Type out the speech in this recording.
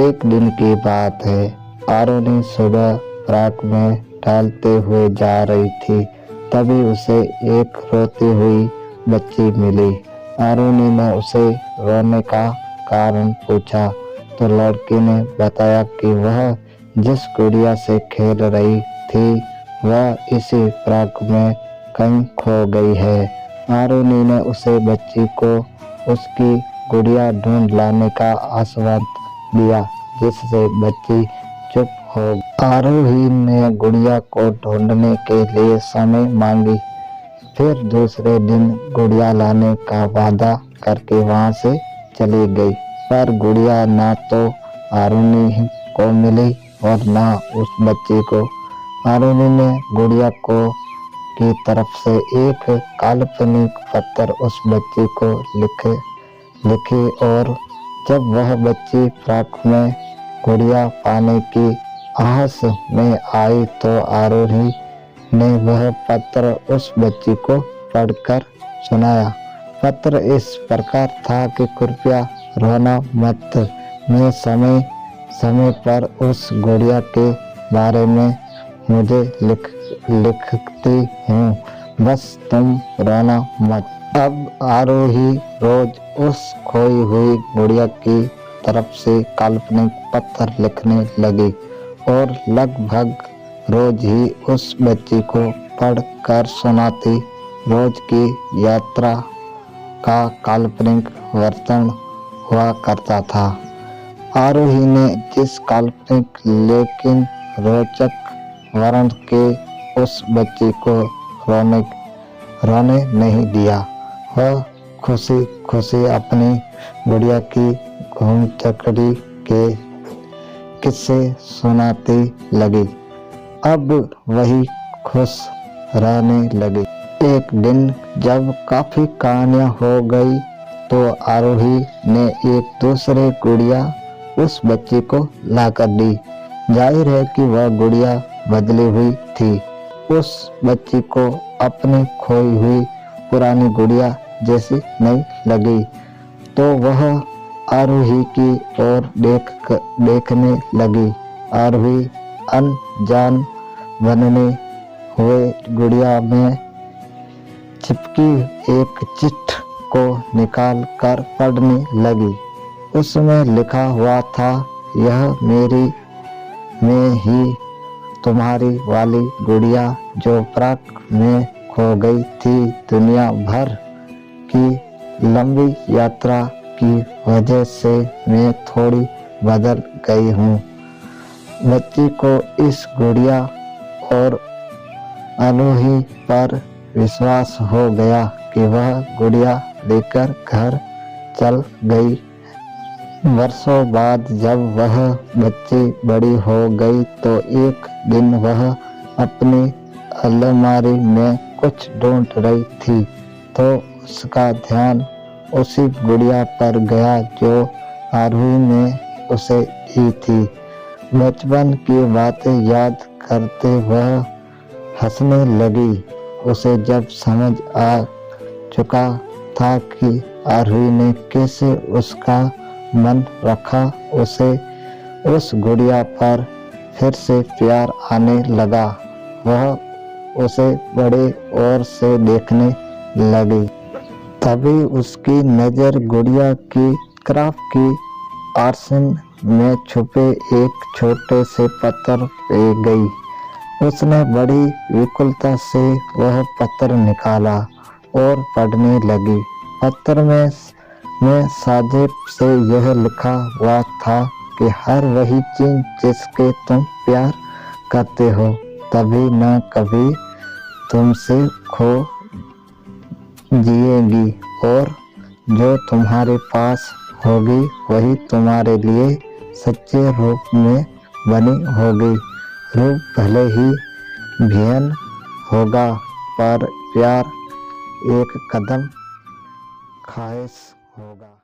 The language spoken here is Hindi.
एक दिन की बात है। आरुणि सुबह पार्क में टहलते हुए जा रही थी, तभी उसे एक रोती हुई बच्ची मिली। आरुणि ने उसे रोने का कारण पूछा तो लड़की ने बताया कि वह जिस गुड़िया से खेल रही थी वह इसी पार्क में कहीं खो गई है। आरुणि ने उसे बच्ची को उसकी गुड़िया ढूंढ लाने का आश्वासन दिया, जिससे बच्ची चुप हो गई। आरोही ने गुड़िया को ढूंढने के लिए समय मांगी, फिर दूसरे दिन गुड़िया लाने का वादा करके वहां से चली गई। पर गुड़िया ना तो आरुणि को मिली और ना उस बच्ची को। आरुणि ने गुड़िया को की तरफ से एक काल्पनिक पत्र उस बच्ची को लिखी और जब वह बच्ची पार्क में गुड़िया पाने की आस में आई तो आरोही ने वह पत्र उस बच्ची को पढ़कर सुनाया। पत्र इस प्रकार था कि कृपया रोना मत, मैं समय समय पर उस गुड़िया के बारे में मुझे लिखती हूँ, बस तुम रोना मत। अब आरोही रोज उस खोई हुई गुड़िया की तरफ से काल्पनिक पत्र लिखने लगी और लगभग रोज ही उस बच्ची को पढ़ कर सुनाती। रोज की यात्रा का काल्पनिक वर्णन हुआ करता था। आरोही ने जिस काल्पनिक लेकिन रोचक वर्णन के उस बच्ची को रोने नहीं दिया। वह खुशी खुशी अपनी गुड़िया की घूम-चकरी के किस्से सुनाती लगी। अब वही खुश रहने लगी। एक दिन जब काफी कहानियां हो गई तो आरोही ने एक दूसरे गुड़िया उस बच्ची को लाकर दी। जाहिर है कि वह गुड़िया बदली हुई थी। उस बच्ची को अपनी खोई हुई पुरानी गुड़िया जैसी नहीं लगी, तो वह आरोही की ओर देखने लगी। आरोही अनजान बनने हुए गुड़िया में चिपकी एक चिट्ठी को निकाल कर पढ़ने लगी। उसमें लिखा हुआ था, यह मेरी में ही तुम्हारी वाली गुड़िया जो पार्क में खो गई थी। दुनिया भर की लंबी यात्रा की वजह से मैं थोड़ी बदल गई हूँ। बच्ची को इस गुड़िया और आरोही पर विश्वास हो गया कि वह गुड़िया लेकर घर चल गई। वर्षों बाद जब वह बच्ची बड़ी हो गई तो एक दिन वह अपनी अलमारी में कुछ ढूंढ रही थी तो उसका ध्यान उसी गुड़िया पर गया जो आरोही ने उसे दी थी। बचपन की बातें याद करते वह हंसने लगी। उसे जब समझ आ चुका था कि आरोही ने कैसे उसका मन रखा, उसे उस गुड़िया पर फिर से प्यार आने लगा। वह उसे बड़े और से देखने लगी। तभी उसकी नज़र गुड़िया की क्राफ्ट की आर्सन में छुपे एक छोटे से पत्र पे गई। उसने बड़ी व्याकुलता से वह पत्र निकाला और पढ़ने लगी। पत्र में साजिश से यह लिखा हुआ था कि हर वही चीज जिसके तुम प्यार करते हो तभी न कभी तुमसे खो जिएगी और जो तुम्हारे पास होगी वही तुम्हारे लिए सच्चे रूप में बनी होगी। रूप भले ही भिन्न होगा पर प्यार एक कदम खारिज होगा।